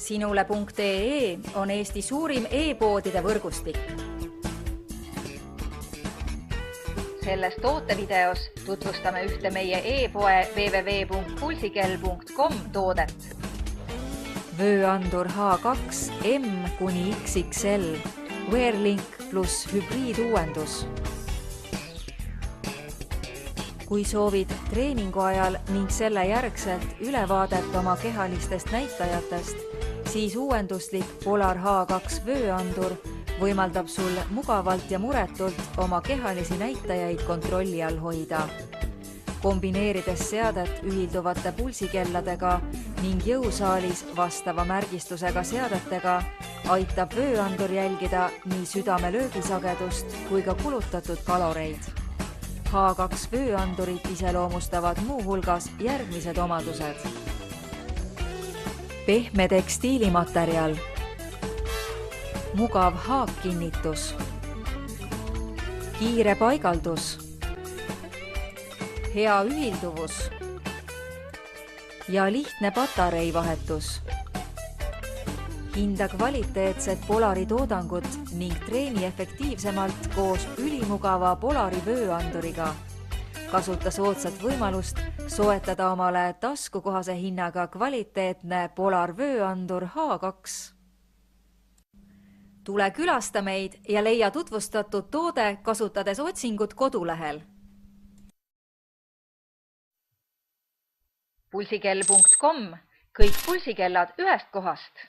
Sinule.ee on Eesti suurim e-poodide võrgustik. Selles tootevideos tutvustame ühte meie e-poe www.pulsikell.com toodet. Vööandur H2 M-XXL Wearlink pluss hübriiduuendus. Kui soovid treeningu ajal ning selle järgselt ülevaadet oma kehalistest näitajatest, siis uuenduslik Polar H2 vööandur võimaldab sul mugavalt ja muretult oma kehalisi näitajaid kontrolli all hoida. Kombineerides seadet ühilduvate pulsikelladega ning jõusaalis vastava märgistusega seadetega, aitab vööandur jälgida nii südame löögisagedust kui ka kulutatud kaloreid. H2 vööandurit iseloomustavad muuhulgas järgmised omadused. Pehme tekstiilimaterjal, mugav haakkinnitus, kiire paigaldus, hea ühilduvus ja lihtne patarei vahetus. Hinda kvaliteetset Polari toodangut ning treeni efektiivsemalt koos ülimugava Polari vööanduriga. Kasuta soodsat võimalust soetada omale taskukohase hinnaga kvaliteetne Polar vööandur H2. Tule külasta meid ja leia tutvustatud toode kasutades otsingut kodulehel. Pulsikell.com, kõik pulsikellad ühest kohast.